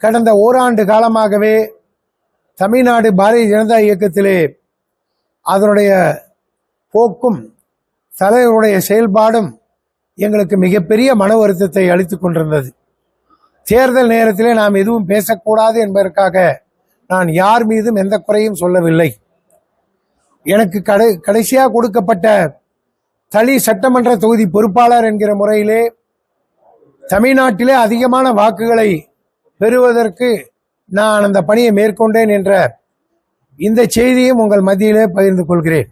கடந்த ஓராண்டு காலமாகவே தமிழ்நாடு பாரதிய ஜனதா இயக்கத்திலே அதனுடைய போக்கும் தலைவருடைய செயல்பாடும் எங்களுக்கு மிகப்பெரிய மன வருத்தத்தை அளித்துக் கொண்டிருந்தது. தேர்தல் நேரத்திலே நாம் எதுவும் பேசக்கூடாது என்பதற்காக நான் யார் மீதும் எந்த குறையும் சொல்லவில்லை. எனக்கு கடைசியாக கொடுக்கப்பட்ட தளி சட்டமன்ற தொகுதி பொறுப்பாளர் என்கிற முறையிலே தமிழ்நாட்டிலே அதிகமான வாக்குகளை பெறுவதற்கு நான் அந்த பணியை மேற்கொண்டேன் என்ற இந்த செய்தியும் உங்கள் மத்தியிலே பகிர்ந்து கொள்கிறேன்.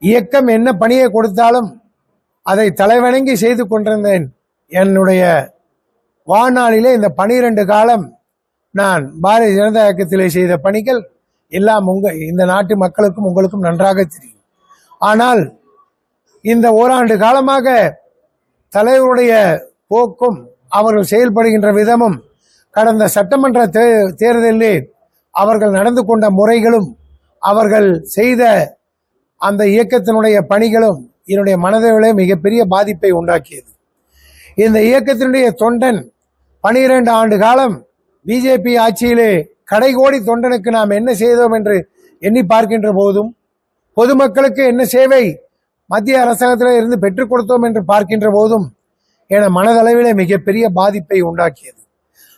இயக்கம் என்ன பணியை கொடுத்தாலும் அதை தலைவணங்கி செய்து கொண்டிருந்தேன். என்னுடைய வாழ்நாளிலே இந்த 12 காலம் நான் பாரதிய ஜனதா இயக்கத்திலே செய்த பணிகள் எல்லாம் இந்த நாட்டு மக்களுக்கும் உங்களுக்கும் நன்றாக தெரியும். ஆனால் இந்த ஓராண்டு காலமாக தலைவருடைய போக்கும் அவர்கள் செயல்படுகின்ற விதமும் கடந்த சட்டமன்ற தேர்தலிலே அவர்கள் நடந்து கொண்ட முறைகளும் அவர்கள் செய்த அந்த இயக்கத்தினுடைய பணிகளும் என்னுடைய மனதிலே மிகப்பெரிய பாதிப்பை உண்டாக்கியது. இந்த இயக்கத்தினுடைய தொண்டன் 12 ஆண்டு காலம் பிஜேபி ஆட்சியிலே கடைகோடி தொண்டனுக்கு நாம் என்ன செய்தோம் என்று எண்ணி பார்க்கின்ற போதும், பொதுமக்களுக்கு என்ன சேவை மத்திய அரசாங்கத்தில் இருந்து பெற்றுக் கொடுத்தோம் என்று பார்க்கின்ற போதும் என மனதளவிலே மிகப்பெரிய பாதிப்பை உண்டாக்கியது.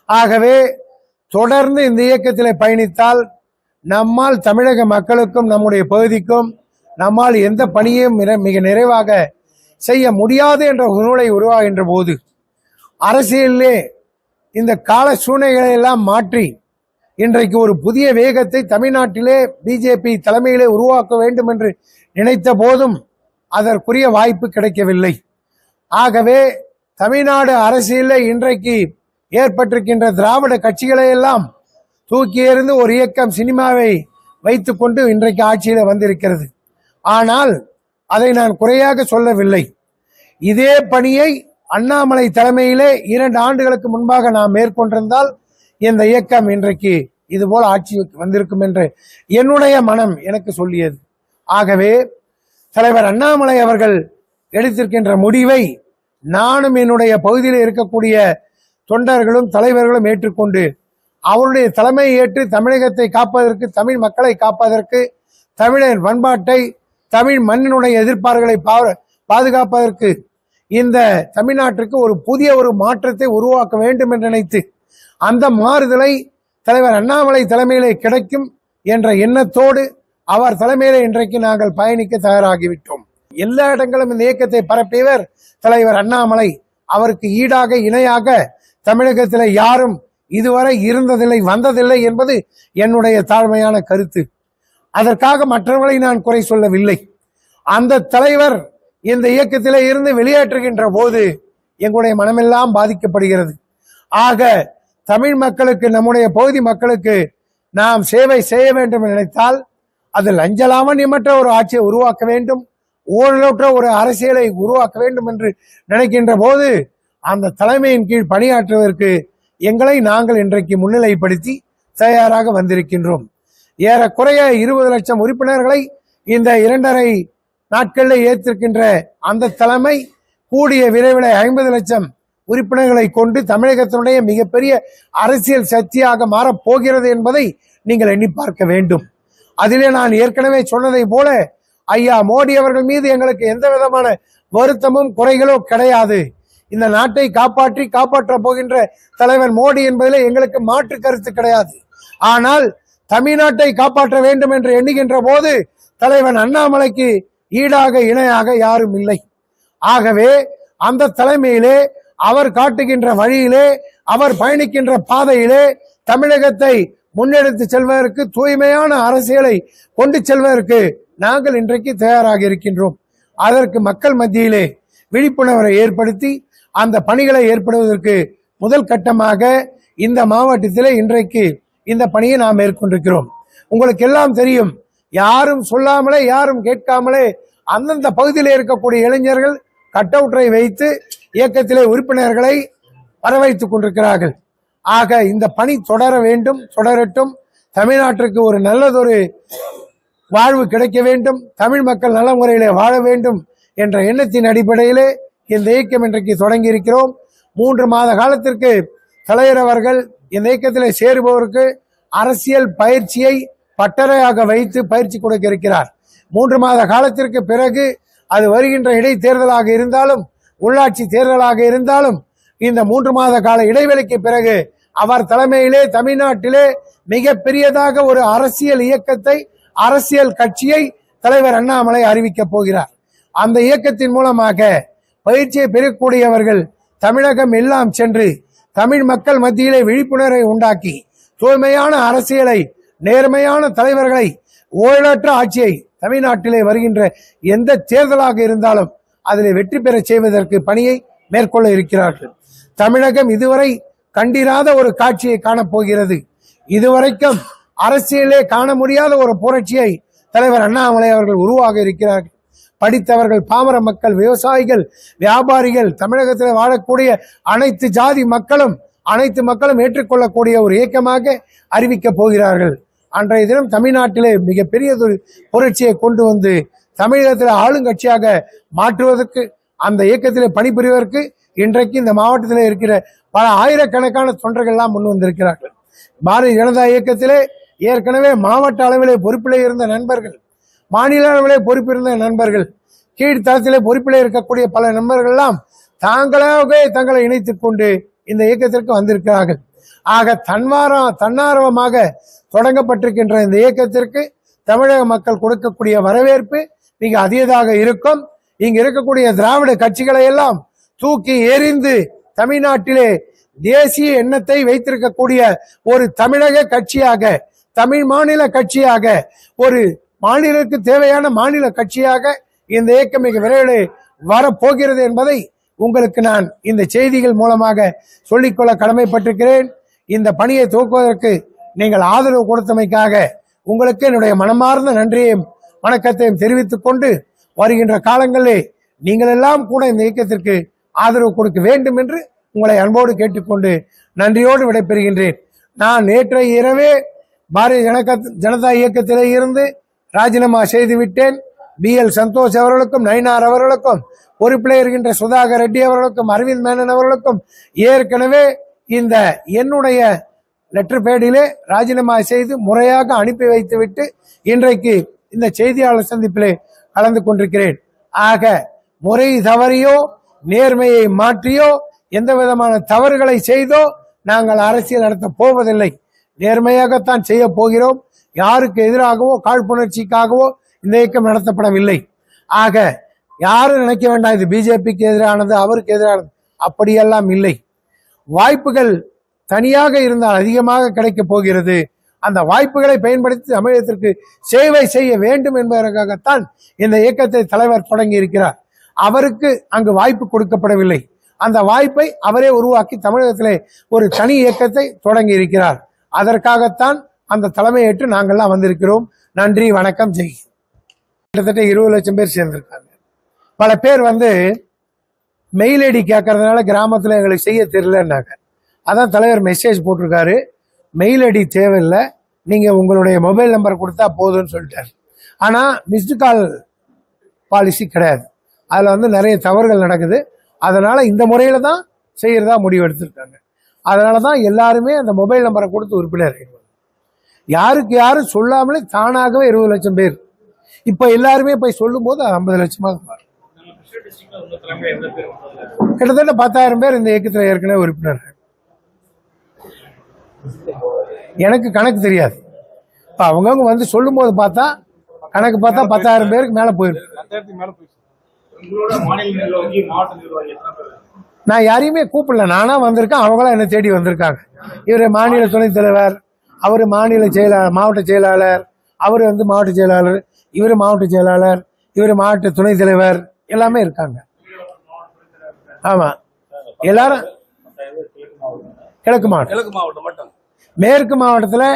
ஆகவே தொடர்ந்து இந்த இயக்கத்தில் பயணித்தால் நம்மால் தமிழக மக்களுக்கும் நம்முடைய பகுதிக்கும் நம்மால் எந்த பணியையும் மிக நிறைவாக செய்ய முடியாது என்ற சூழ்நிலை உருவாகின்ற போது அரசியலிலே இந்த கால சூழ்நிலைகளை எல்லாம் மாற்றி இன்றைக்கு ஒரு புதிய வேகத்தை தமிழ்நாட்டிலே பிஜேபி தலைமையிலே உருவாக்க வேண்டும் என்று நினைத்த போதும் அதற்குரிய வாய்ப்பு கிடைக்கவில்லை. ஆகவே தமிழ்நாடு அரசியலில் இன்றைக்கு ஏற்பட்டிருக்கின்ற திராவிட கட்சிகளை எல்லாம் தூக்கி எறிந்து ஒரு இயக்கம் சினிமாவை வைத்துக்கொண்டு இன்றைக்கு ஆட்சியில் வந்திருக்கிறது. ஆனால் அதை நான் குறையாக சொல்லவில்லை. இதே பணியை அண்ணாமலை தலைமையிலே 2 ஆண்டுகளுக்கு முன்பாக நாம் மேற்கொண்டிருந்தால் இந்த இயக்கம் இன்றைக்கு இதுபோல் ஆட்சி வந்திருக்கும் என்று என்னுடைய மனம் எனக்கு சொல்லியது. ஆகவே தலைவர் அண்ணாமலை அவர்கள் எடுத்திருக்கின்ற முடிவை நானும் என்னுடைய பகுதியில் இருக்கக்கூடிய தொண்டர்களும் தலைவர்களும் ஏற்றுக்கொண்டு அவருடைய தலைமையை ஏற்று தமிழகத்தை காப்பதற்கு, தமிழ் மக்களை காப்பதற்கு, தமிழர் பண்பாட்டை, தமிழ் மண்ணினுடைய எதிர்பார்ப்புகளை பாதுகாப்பதற்கு இந்த தமிழ்நாட்டிற்கு ஒரு புதிய மாற்றத்தை உருவாக்க வேண்டும் என்று நினைத்து அந்த மாறுதலை தலைவர் அண்ணாமலை தலைமையிலே கிடைக்கும் என்ற எண்ணத்தோடு அவர் தலைமையிலே இன்றைக்கு நாங்கள் பயணிக்க தயாராகிவிட்டோம். எல்லா இடங்களும் இந்த இயக்கத்தை பரப்பியவர் தலைவர் அண்ணாமலை. அவருக்கு ஈடாக இணையாக தமிழகத்தில் யாரும் இதுவரை இருந்ததில்லை, வந்ததில்லை என்பது என்னுடைய தாழ்மையான கருத்து. அதற்காக மற்றவர்களை நான் குறை சொல்லவில்லை. அந்த தலைவர் இந்த இயக்கத்திலே இருந்து வெளியேற்றுகின்ற போது எங்களுடைய மனமெல்லாம் பாதிக்கப்படுகிறது. ஆக தமிழ் மக்களுக்கு, நம்முடைய பகுதி மக்களுக்கு நாம் சேவை செய்ய வேண்டும் நினைத்தால் அது லஞ்சலாமணியமற்ற ஒரு ஆட்சியை உருவாக்க வேண்டும், ஊழலற்ற ஒரு அரசியலை உருவாக்க வேண்டும் என்று நினைக்கின்ற போது அந்த தலைமையின் கீழ் பணியாற்றுவதற்கு எங்களை நாங்கள் இன்றைக்கு முன்னிலைப்படுத்தி தயாராக வந்திருக்கின்றோம். ஏறக்குறைய 20 லட்சம் உறுப்பினர்களை இந்த 2.5 நாட்களில் ஏற்றிருக்கின்ற அந்த தலைமை கூடிய விரைவில் 50 லட்சம் உறுப்பினர்களை கொண்டு தமிழகத்தினுடைய மிகப்பெரிய அரசியல் சக்தியாக மாறப்போகிறது என்பதை நீங்கள் எண்ணி பார்க்க வேண்டும். அதிலே நான் ஏற்கனவே சொன்னதை போல ஐயா மோடி அவர்கள் மீது எங்களுக்கு எந்த விதமான வருத்தமும் குறைகளோ கிடையாது. இந்த நாட்டை காப்பாற்ற போகின்ற தலைவர் மோடி என்பதில் எங்களுக்கு மாற்று கருத்து கிடையாது. ஆனால் தமிழ்நாட்டை காப்பாற்ற வேண்டும் என்று எண்ணுகின்ற போது தலைவன் அண்ணாமலைக்கு ஈடாக இணையாக யாரும் இல்லை. ஆகவே அந்த தலைமையிலே அவர் காட்டுகின்ற வழியிலே, அவர் பயணிக்கின்ற பாதையிலே தமிழகத்தை முன்னெடுத்து செல்வதற்கு, தூய்மையான அரசியலை கொண்டு செல்வதற்கு நாங்கள் இன்றைக்கு தயாராக இருக்கின்றோம். அதற்கு மக்கள் மத்தியிலே விழிப்புணர்வை ஏற்படுத்தி அந்த பணிகளை ஏற்படுவதற்கு முதல் கட்டமாக இந்த மாவட்டத்திலே இன்றைக்கு இந்த பணியை நாம் மேற்கொண்டிருக்கிறோம். உங்களுக்கு எல்லாம் தெரியும், யாரும் சொல்லாமலே, யாரும் கேட்காமலே அந்தந்த பகுதியில் இருக்கக்கூடிய இளைஞர்கள் கட் அவுட்டை வைத்து இயக்கத்திலே உறுப்பினர்களை வரவைத்துக் கொண்டிருக்கிறார்கள். ஆக இந்த பணி தொடர வேண்டும், தொடரட்டும். தமிழ்நாட்டிற்கு ஒரு நல்லதொரு வாழ்வு கிடைக்க வேண்டும், தமிழ் மக்கள் நல்ல முறையிலே வாழ வேண்டும் என்ற எண்ணத்தின் அடிப்படையிலே இந்த இயக்கம் இன்றைக்கு தொடங்கி இருக்கிறோம். 3 மாத காலத்திற்கு தலைவர் அவர்கள் இந்த இயக்கத்தில் சேருபவருக்கு அரசியல் பயிற்சியை பட்டறையாக வைத்து பயிற்சி கொடுக்க இருக்கிறார். 3 மாத காலத்திற்கு பிறகு அது வருகின்ற இடைத்தேர்தலாக இருந்தாலும் உள்ளாட்சி தேர்தலாக இருந்தாலும் இந்த 3 மாத கால இடைவெளிக்கு பிறகு அவர் தலைமையிலே தமிழ்நாட்டிலே மிக பெரியதாக ஒரு அரசியல் இயக்கத்தை, அரசியல் கட்சியை தலைவர் அண்ணாமலை அறிவிக்கப் போகிறார். அந்த இயக்கத்தின் மூலமாக பயிற்சியை பெறக்கூடியவர்கள் தமிழகம் எல்லாம் சென்று தமிழ் மக்கள் மத்தியிலே விழிப்புணர்வை உண்டாக்கி தூய்மையான அரசியலை, நேர்மையான தலைவர்களை, ஊழலற்ற ஆட்சியை தமிழ்நாட்டிலே வருகின்ற எந்த தேர்தலாக இருந்தாலும் அதில் வெற்றி பெற செய்வதற்கு பணியை மேற்கொள்ள இருக்கிறார்கள். தமிழகம் இதுவரை கண்டிராத ஒரு காட்சியை காணப்போகிறது. இதுவரைக்கும் அரசியலே காண முடியாத ஒரு புரட்சியை தலைவர் அண்ணாமலை அவர்கள் உருவாக இருக்கிறார்கள். படித்தவர்கள், பாமர மக்கள், விவசாயிகள், வியாபாரிகள், தமிழகத்தில் வாழக்கூடிய அனைத்து ஜாதி மக்களும் ஏற்றுக்கொள்ளக்கூடிய ஒரு இயக்கமாக அறிவிக்கப் போகிறார்கள். அன்றைய தினம் தமிழ்நாட்டிலே மிகப்பெரியதொரு புரட்சியை கொண்டு வந்து தமிழகத்தில் ஆளுங்கட்சியாக மாற்றுவதற்கு, அந்த இயக்கத்திலே பணிபுரிவதற்கு இன்றைக்கு இந்த மாவட்டத்தில் இருக்கிற பல ஆயிரக்கணக்கான தொண்டர்கள் எல்லாம் முன் வந்திருக்கிறார்கள். பாரதிய ஜனதா இயக்கத்திலே ஏற்கனவே மாவட்ட அளவிலே பொறுப்பிலே இருந்த நண்பர்கள், மாநில அளவிலே பொறுப்பிருந்த நண்பர்கள், கீழ்த்தளத்திலே பொறுப்பிலே இருக்கக்கூடிய பல நண்பர்கள் எல்லாம் தாங்களாகவே தங்களை இணைத்துக் கொண்டு இந்த இயக்கத்திற்கு வந்திருக்கிறார்கள். ஆக தன்னார்வமாக தொடங்கப்பட்டிருக்கின்ற இந்த இயக்கத்திற்கு தமிழக மக்கள் கொடுக்கக்கூடிய வரவேற்பு மிக அதிகமாக இருக்கும். இங்கு இருக்கக்கூடிய திராவிட கட்சிகளை எல்லாம் தூக்கி எறிந்து தமிழ்நாட்டிலே தேசிய எண்ணத்தை வைத்திருக்கக்கூடிய ஒரு தமிழக கட்சியாக, தமிழ் மாநில கட்சியாக, ஒரு மாநிலத்துக்கு தேவையான மாநில கட்சியாக இந்த இயக்கம் மிக விரைவில் வரப்போகிறது என்பதை உங்களுக்கு நான் இந்த செய்திகள் மூலமாக சொல்லிக்கொள்ள கடமைப்பட்டிருக்கிறேன். இந்த பணியை துவக்குவதற்கு நீங்கள் ஆதரவு கொடுத்தமைக்காக உங்களுக்கு என்னுடைய மனமார்ந்த நன்றியையும் வணக்கத்தையும் தெரிவித்துக் கொண்டு, வருகின்ற காலங்களிலே நீங்கள் எல்லாம் கூட இந்த இயக்கத்திற்கு ஆதரவு கொடுக்க வேண்டும் என்று உங்களை அன்போடு கேட்டுக்கொண்டு நன்றியோடு விடைபெறுகின்றேன். நான் நேற்றைய இரவே பாரதிய ஜனதா இயக்கத்திலே இருந்து ராஜினாமா செய்துவிட்டேன். BL சந்தோஷ் அவர்களுக்கும், நயினார் அவர்களுக்கும், பொறுப்பிலே இருக்கின்ற சுதாகர் ரெட்டி அவர்களுக்கும், அரவிந்த் மேனன் அவர்களுக்கும் ஏற்கனவே இந்த என்னுடைய லெட்டர் பேடிலே ராஜினாமா செய்து முறையாக அனுப்பி வைத்துவிட்டு இன்றைக்கு இந்த செய்தியாளர் சந்திப்பிலே கலந்து கொண்டிருக்கிறேன். ஆக முறை தவறியோ நேர்மையை மாற்றியோ எந்த விதமான தவறுகளை செய்தோ நாங்கள் அரசியல் நடத்த போவதில்லை. நேர்மையாகத்தான் செய்ய போகிறோம். யாருக்கு எதிராகவோ காழ்ப்புணர்ச்சிக்காகவோ இந்த இயக்கம் நடத்தப்படவில்லை. ஆக யாரும் நினைக்க வேண்டாம் இது பிஜேபிக்கு எதிரானது, அவருக்கு எதிரானது, அப்படியெல்லாம் இல்லை. வாய்ப்புகள் தனியாக இருந்தால் அதிகமாக கிடைக்கப் போகிறது. அந்த வாய்ப்புகளை பயன்படுத்தி தமிழகத்திற்கு சேவை செய்ய வேண்டும் என்பதற்காகத்தான் இந்த இயக்கத்தை தலைவர் தொடங்கி இருக்கிறார். அவருக்கு அங்கு வாய்ப்பு கொடுக்கப்படவில்லை. அந்த வாய்ப்பை அவரே உருவாக்கி தமிழகத்திலே ஒரு தனி இயக்கத்தை தொடங்கி இருக்கிறார். அதற்காகத்தான் அந்த தலைமையேற்று நாங்கள்லாம் வந்திருக்கிறோம். நன்றி, வணக்கம், ஜெய். கிட்டத்தட்ட 20 லட்சம் பேர் சேர்ந்திருக்காங்க. பல பேர் மெயில் ஐடி கேட்கறதுனால கிராமத்தில் எங்களுக்கு செய்ய தெரியலன்னாங்க. அதான் தலைவர் மெசேஜ் போட்டிருக்காரு, மெயில் ஐடி தேவையில்லை, நீங்கள் உங்களுடைய மொபைல் நம்பர் கொடுத்தா போதும்னு சொல்லிட்டார். ஆனால் மிஸ்டு கால் பாலிசி கிடையாது. அதில் நிறைய தவறுகள் நடக்குது. அதனால் இந்த முறையில் தான் செய்கிறதா முடிவு எடுத்திருக்காங்க. அதனால தான் எல்லாருமே அந்த மொபைல் நம்பரை கொடுத்து உறுப்பினர் யாருக்கு யாரும் சொல்லாமலே தானாகவே 20 லட்சம் பேர். இப்போ எல்லாருமே போய் சொல்லும் போது 50 லட்சமாக மாறும். கிட்டத்தட்ட 10,000 பேர் இந்த இயக்கத்தில் ஏற்கனவே உறுப்பினர். எனக்கு கணக்கு தெரியாது. இப்போ அவங்கவுங்க சொல்லும் போது பார்த்தா கணக்கு பார்த்தா 10,000 பேருக்கு மேலே போயிருக்கு. நான் யாரையுமே கூப்பிடல, நானா வந்திருக்கேன், அவங்களாம் என்னை தேடி வந்திருக்காங்க. இவர் மாநில துணைத் தலைவர், அவர் மாநில செயலாளர், மாவட்ட செயலாளர், அவர் மாவட்ட செயலாளர், இவர் மாவட்ட செயலாளர், இவர் மாவட்ட துணைத் தலைவர், எல்லாமே இருக்காங்க. ஆமா, எல்லாரும் கிழக்கு மாவட்டம். மேற்கு மாவட்டத்தில்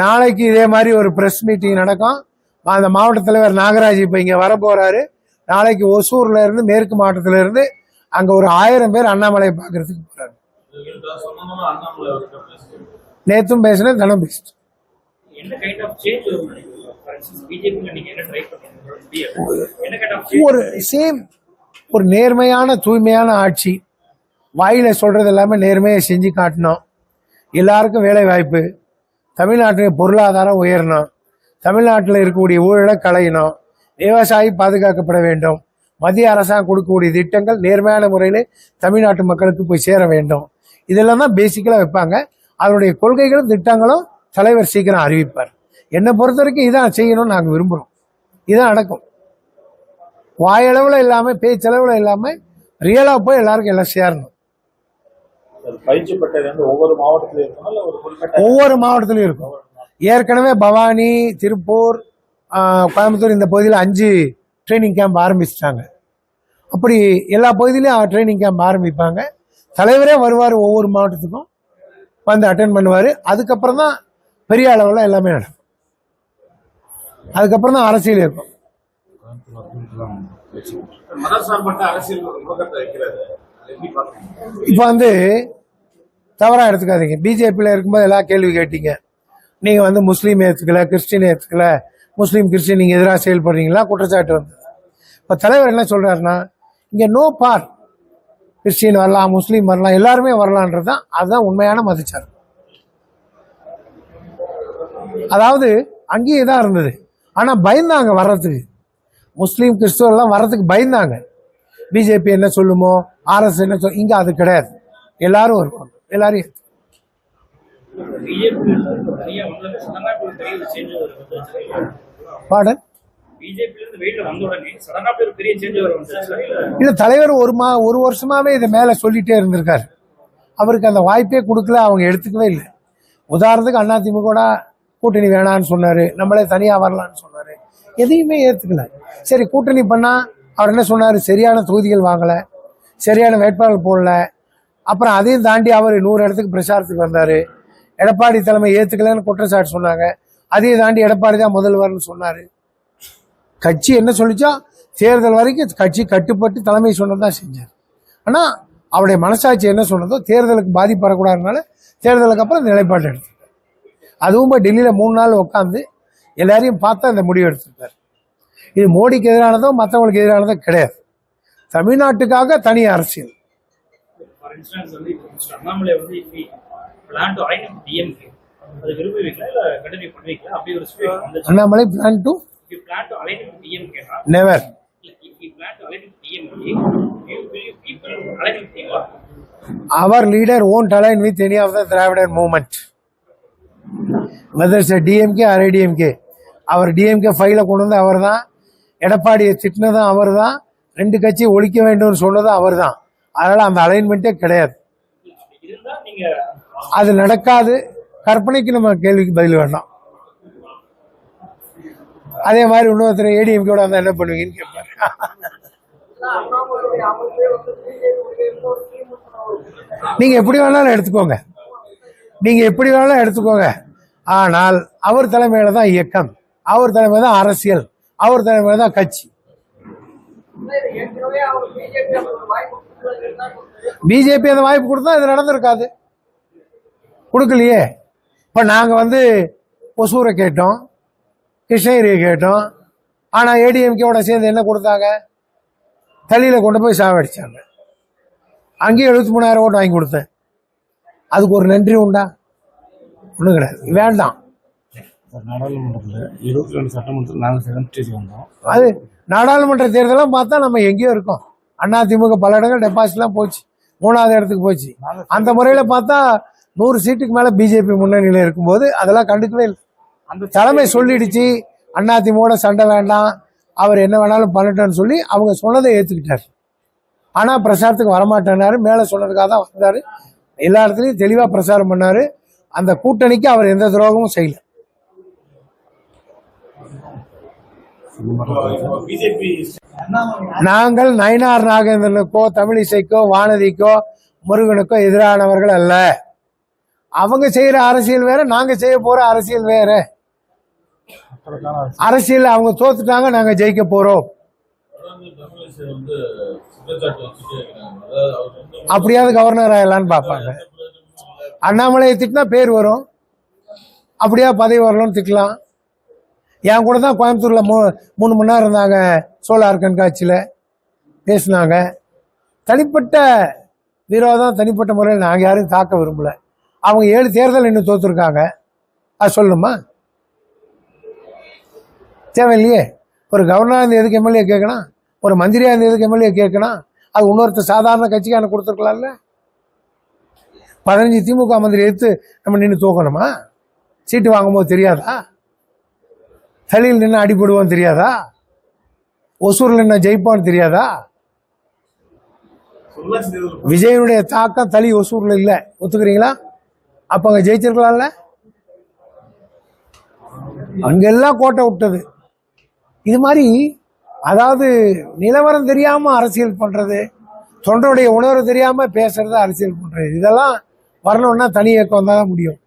நாளைக்கு இதே மாதிரி ஒரு பிரஸ் மீட்டிங் நடக்கும். அந்த மாவட்ட தலைவர் நாகராஜ் இப்ப இங்க வர போறாரு. நாளைக்கு ஒசூர்ல இருந்து மேற்கு மாவட்டத்தில இருந்து அங்க ஒரு 1000 பேர் அண்ணாமலை பாக்குறதுக்கு போறாங்க. நேத்தும் பேசினேன், தனம் பேசிட்டு ஒரு நேர்மையான தூய்மையான ஆட்சி, வாயில சொல்றது எல்லாமே நேர்மையை செஞ்சு காட்டணும். எல்லாருக்கும் வேலை வாய்ப்பு, தமிழ்நாட்டுடைய பொருளாதாரம் உயரணும், தமிழ்நாட்டில் இருக்கக்கூடிய ஊழலை களையணும், விவசாயி பாதுகாக்கப்பட வேண்டும், மத்திய அரசாங்கம் கொடுக்கக்கூடிய திட்டங்கள் நேர்மையான முறையில் தமிழ்நாட்டு மக்களுக்கு போய் சேர வேண்டும். இதெல்லாம் தான் பேசிக்கலாக வைப்பாங்க. அதனுடைய கொள்கைகளும் திட்டங்களும் தலைவர் சீக்கிரம் அறிவிப்பார். என்னை பொறுத்த வரைக்கும் இதான் செய்யணும்னு நாங்கள் விரும்புகிறோம். இதான் நடக்கும். வாயளவில் இல்லாமல் பேச்சளவில் இல்லாமல் ரியலாக போய் எல்லாருக்கும் எல்லாம் சேரணும். ஒவ்வொரு மாவட்டத்திலும் இருக்கும். ஏற்கனவே பவானி, திருப்பூர், கோயம்புத்தூர் இந்த பகுதியில் 5 ட்ரைனிங் கேம்ப் ஆரம்பிச்சிட்டாங்க. அப்படி எல்லா பகுதியிலையும் ட்ரைனிங் கேம்ப் ஆரம்பிப்பாங்க. தலைவரே வருவார், ஒவ்வொரு மாவட்டத்துக்கும் வந்து அட்டென்ட் பண்ணுவார். அதுக்கப்புறம் தான் பெரிய அளவில் எல்லாமே நடக்கும். அதுக்கப்புறம் தான் அரசியல் இருக்கும். இப்போ வந்து தவறாக எடுத்துக்காதீங்க. பிஜேபியில் இருக்கும்போது எல்லா கேள்வி கேட்டீங்க. நீங்கள் வந்து முஸ்லீம் ஏற்றுக்கல, கிறிஸ்டின் ஏற்றுக்கல, முஸ்லீம் கிறிஸ்டின் நீங்கள் எதிராக செயல்படுறீங்களா குற்றச்சாட்டு வந்தது. இப்போ தலைவர் என்ன சொல்கிறாருன்னா, இங்கே நோ பார், கிறிஸ்டின் வரலாம், முஸ்லீம் வரலாம், எல்லாருமே வரலான்றது தான். அதுதான் உண்மையான மதச்சார்பு. அதாவது அங்கேயே தான் இருந்தது. ஆனால் பயந்தாங்க வர்றதுக்கு. முஸ்லீம் கிறிஸ்துவெல்லாம் வர்றதுக்கு பயந்தாங்க. பிஜேபி என்ன சொல்லுமோ, ஆர்எஸ் என்ன சொல்லும். இங்கே அது கிடையாது. எல்லாரும் வருவாங்க, எல்லாரையும். பாடன் இல்ல, தலைவர் ஒரு வருஷமாவே இதை மேல சொல்லிட்டே இருந்திருக்காரு. அவருக்கு அந்த வாய்ப்பே கொடுக்கல, அவங்க எடுத்துக்கவே இல்லை. உதாரணத்துக்கு அதிமுக கூட்டணி வேணான்னு சொன்னாரு, நம்மளே தனியா வரலான்னு சொன்னாரு, எதையுமே ஏத்துக்கல. சரி கூட்டணி பண்ணா அவர் என்ன சொன்னாரு, சரியான தொகுதிகள் வாங்கல, சரியான வேட்பாளர் போடல. அப்புறம் அதையும் தாண்டி அவர் 100 இடத்துக்கு பிரச்சாரத்துக்கு வந்தாரு. எடப்பாடி தலைமை ஏத்துக்கலன்னு குற்றச்சாட்டு சொன்னாங்க. அதையும் தாண்டி எடப்பாடி தான் முதல்வர்னு சொன்னாரு. கட்சி என்ன சொல்லிச்சோ தேர்தல் வரைக்கும் கட்சி கட்டுப்பட்டு தலைமை சொன்னதான் செஞ்சார். ஆனா அவருடைய மனசாட்சி என்ன சொன்னதோ, தேர்தலுக்கு பாதிப்பு வரக்கூடாதுனால தேர்தலுக்கு அப்புறம் நிலைப்பாடு எடுத்தார். அதுவும் போய் டெல்லியில 3 நாள் உட்காந்து எல்லாரையும் பார்த்து அந்த முடிவு எடுத்திருக்காரு. இது மோடிக்கு எதிரானதோ மற்றவங்களுக்கு எதிரானதோ கிடையாது. தமிழ்நாட்டுக்காக தனி அரசியல். Annamalai plan to never. Our leader won't align with any of the Dravidian movement, whether it's a DMK or ADMK. அவர் DMK ஃபைல கொண்டு வந்து அவர் தான், எடப்பாடியை திட்டினதும் அவர் தான், 2 கட்சியை ஒழிக்க வேண்டும் சொன்னதும் அவர் தான். அதனால அந்த அலைன்மெண்ட்டே கிடையாது. அது நடக்காது. கற்பனைக்கு நம்ம கேள்விக்கு பதில் வேண்டாம். அதே மாதிரி இன்னொருத்தர் ஏடிஎம்கே வந்தா என்ன பண்ணுவீங்கன்னு கேட்பாரு. நீங்க எப்படி வேணாலும் எடுத்துக்கோங்க, நீங்க எப்படி வேணாலும் எடுத்துக்கோங்க. ஆனால் அவர் தலைமையில தான் இயக்கம், அவர் தலைமையில தான் அரசியல், அவர் தலைமையில தான் கட்சி. பிஜேபி அந்த வாய்ப்பு கொடுத்தா இது நடந்திருக்காது, கொடுக்கலையே. இப்ப நாங்க வந்து ஒசூரை கேட்டோம், கிருஷ்ணகிரியை கேட்டோம். ஆனா ஏடிஎம்கேவோட சேர்ந்து என்ன கொடுத்தாங்க, தள்ளியில கொண்டு போய் சாவடிச்சாங்க. அங்கேயும் 73,000 ஓட்டு வாங்கி கொடுத்தேன். அதுக்கு ஒரு நன்றி உண்டா? ஒன்றும் கிடையாது. வேண்டாம். நாடாளுமன்றத்தில் 22 சட்டமன்றத்தில் நாங்கள் வந்தோம். அது நாடாளுமன்ற தேர்தலாம் பார்த்தா நம்ம எங்கேயோ இருக்கோம். அதிமுக பல இடங்கள் டெபாசிட்லாம் போச்சு, 3வது இடத்துக்கு போச்சு. அந்த முறையில பார்த்தா 100 சீட்டுக்கு மேல பிஜேபி முன்னணியில இருக்கும்போது அதெல்லாம் கண்டுக்கவே இல்லை. அந்த தலைமை சொல்லிடுச்சு, அதிமுக சண்டை வேண்டாம், அவர் என்ன வேணாலும் பண்ணட்டோன்னு சொல்லி அவங்க சொன்னதை ஏத்துக்கிட்டாரு. ஆனா பிரச்சாரத்துக்கு வரமாட்டேன்னாரு. மேல சொன்னதுக்காக தான் வந்தாரு. எல்லா இடத்துலயும் தெளிவா பிரச்சாரம் பண்ணாரு. அந்த கூட்டணிக்கு அவர் எந்த துரோகமும் செய்யல. நாங்கள் நயினார் நாகேந்திரனுக்கோ தமிழிசைக்கோ வானதிக்கோ முருகனுக்கோ எதிரானவர்கள் அல்ல. அவங்க செய்யற அரசியல் வேற, நாங்க செய்ய போற அரசியல் வேற. அரசியல் அவங்க தோத்துட்டாங்க, நாங்க ஜெயிக்க போறோம். அப்படியாவது கவர்னர் ஆகலான்னு பாப்பாங்க. அண்ணாமலையை திட்டினா பேர் வரும், அப்படியா பதவி வரலாம்னு திட்டலாம். என் கூட தான் கோயம்புத்தூர்ல 3 மணி நேரம் இருந்தாங்க, சோலார் கண்காட்சியில பேசினாங்க. தனிப்பட்ட விரோதம், தனிப்பட்ட முறையில் நாங்கள் யாரும் தாக்க விரும்பல. அவங்க 7 தேர்தல் இன்னும் தோத்துருக்காங்க. அது சொல்லணுமா? தேவையில்லையே. ஒரு கவர்னராக இருந்து எதுக்கு எம்எல்ஏ கேட்கணும்? ஒரு மந்திரியாக இருந்து எதுக்கு எம்எல்ஏ கேட்கணும்? அது இன்னொருத்தர் சாதாரண கட்சிக்கான கொடுத்துருக்கலாம்ல. 15 திமுக மந்திரி எடுத்து நம்ம நின்று தூக்கணுமா? சீட்டு வாங்கும்போது தெரியாதா? தலையில் நின்று அடிபடுவோம் தெரியாதா? ஒசூரில் நின்று ஜெயிப்பான்னு தெரியாதா? விஜயனுடைய தாக்கம் தளி ஒசூரில் இல்லை, ஒத்துக்கிறீங்களா? அப்போ அங்கே ஜெயிச்சிருக்கலாம்ல. அங்கெல்லாம் கோட்டை விட்டது. இது மாதிரி அதாவது நிலவரம் தெரியாம அரசியல் பண்றது, தொண்டருடைய உணர்வு தெரியாம பேசுறது, அரசியல் பண்றது, இதெல்லாம் வரணும்னா தனி இயக்கம் தான் முடியும்.